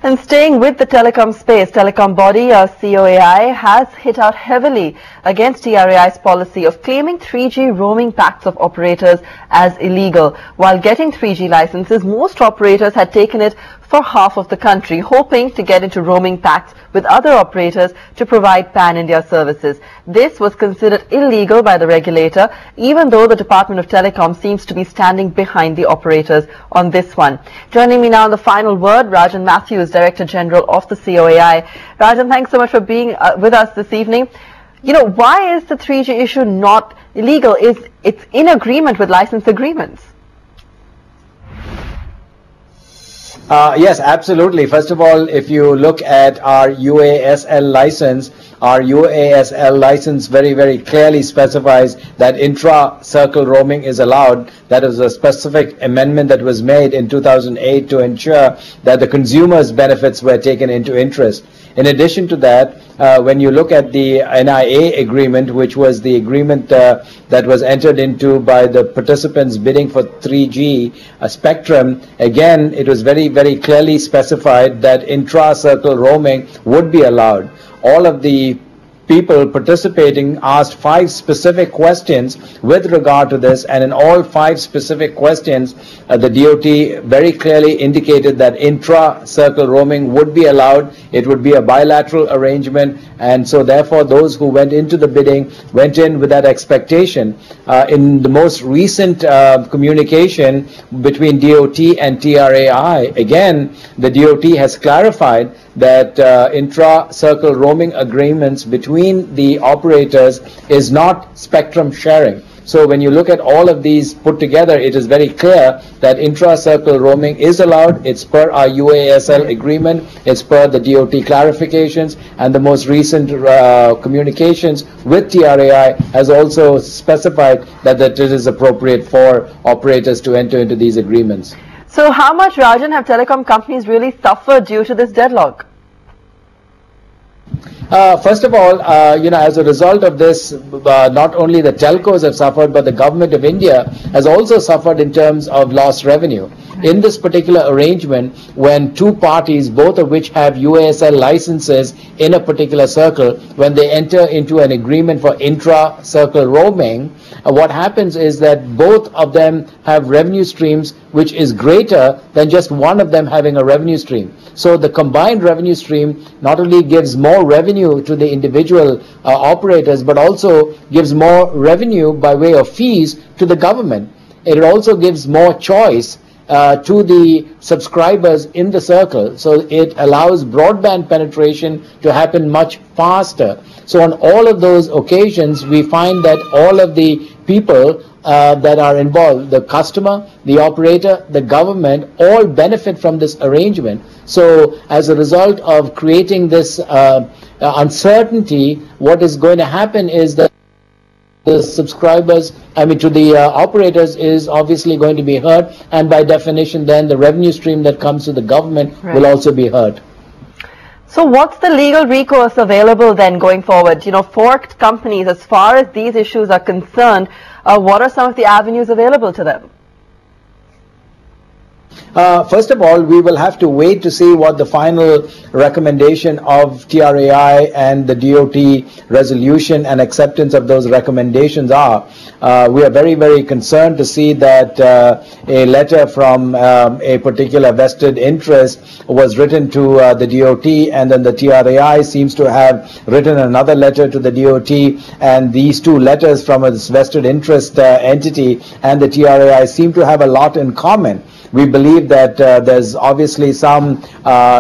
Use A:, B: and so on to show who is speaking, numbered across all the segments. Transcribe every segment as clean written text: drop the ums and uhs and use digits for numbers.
A: And staying with the telecom space, telecom body COAI has hit out heavily against TRAI's policy of claiming 3G roaming pacts of operators as illegal. While getting 3G licenses, most operators had taken it for half of the country, hoping to get into roaming pacts with other operators to provide pan-India services. This was considered illegal by the regulator, even though the Department of Telecom seems to be standing behind the operators on this one. Joining me now on the final word, Rajan Mathews, Director General of the COAI. Rajan, thanks so much for being with us this evening. You know, why is the 3G issue not illegal? It's in agreement with license agreements.
B: Yes, absolutely. First of all, if you look at our UASL license very, very clearly specifies that intra-circle roaming is allowed. That is a specific amendment that was made in 2008 to ensure that the consumers' benefits were taken into interest. In addition to that, when you look at the NIA agreement, which was the agreement that was entered into by the participants bidding for 3G spectrum, again, it was very, very clearly specified that intra-circle roaming would be allowed. All of the people participating asked 5 specific questions with regard to this, and in all 5 specific questions, the DOT very clearly indicated that intra-circle roaming would be allowed. It would be a bilateral arrangement, and so therefore those who went into the bidding went in with that expectation. In the most recent communication between DOT and TRAI, again, the DOT has clarified that intra-circle roaming agreements between the operators is not spectrum sharing. So when you look at all of these put together, it is very clear that intra-circle roaming is allowed. It's per our UASL agreement. It's per the DOT clarifications, and the most recent communications with TRAI has also specified that it is appropriate for operators to enter into these agreements.
A: So how much, Rajan, have telecom companies really suffered due to this deadlock?
B: First of all, as a result of this, not only the telcos have suffered, but the government of India has also suffered in terms of lost revenue. In this particular arrangement, when 2 parties, both of which have UASL licenses in a particular circle, when they enter into an agreement for intra-circle roaming, what happens is that both of them have revenue streams which is greater than just one of them having a revenue stream. So the combined revenue stream not only gives more revenue to the individual operators, but also gives more revenue by way of fees to the government. It also gives more choice to the subscribers in the circle, so it allows broadband penetration to happen much faster. So on all of those occasions, we find that all of the people that are involved, the customer, the operator, the government, all benefit from this arrangement. So as a result of creating this uncertainty, what is going to happen is that the subscribers, to the operators is obviously going to be hurt, and by definition then the revenue stream that comes to the government will also be hurt.
A: So what's the legal recourse available then going forward? You know, forked companies, as far as these issues are concerned, what are some of the avenues available to them?
B: First of all, we will have to wait to see what the final recommendation of TRAI and the DOT resolution and acceptance of those recommendations are. We are very, very concerned to see that a letter from a particular vested interest was written to the DOT, and then the TRAI seems to have written another letter to the DOT, and these 2 letters from a vested interest entity and the TRAI seem to have a lot in common. We believe that there's obviously some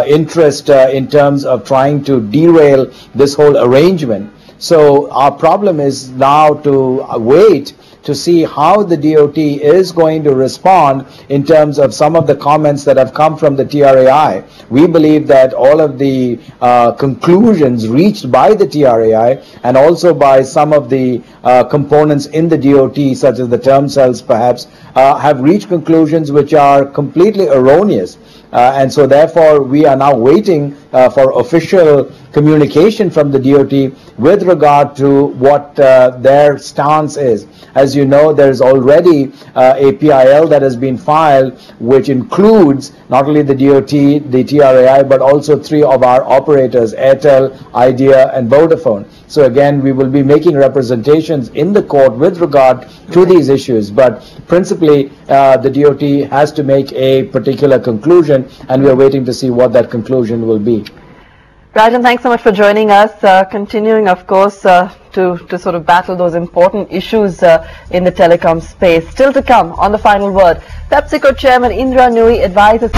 B: interest in terms of trying to derail this whole arrangement. So our problem is now to wait to see how the DOT is going to respond in terms of some of the comments that have come from the TRAI. We believe that all of the conclusions reached by the TRAI and also by some of the components in the DOT, such as the term cells perhaps, have reached conclusions which are completely erroneous. And so therefore we are now waiting for official communication from the DOT with regard to what their stance is. As as you know, there's already a PIL that has been filed, which includes not only the DOT, the TRAI, but also 3 of our operators, Airtel, Idea, and Vodafone. So again, we will be making representations in the court with regard to these issues, but principally the DOT has to make a particular conclusion, and we are waiting to see what that conclusion will be.
A: Rajan, thanks so much for joining us. Continuing, of course, to sort of battle those important issues in the telecom space. Still to come on The Final Word, PepsiCo Chairman Indra Nooyi advises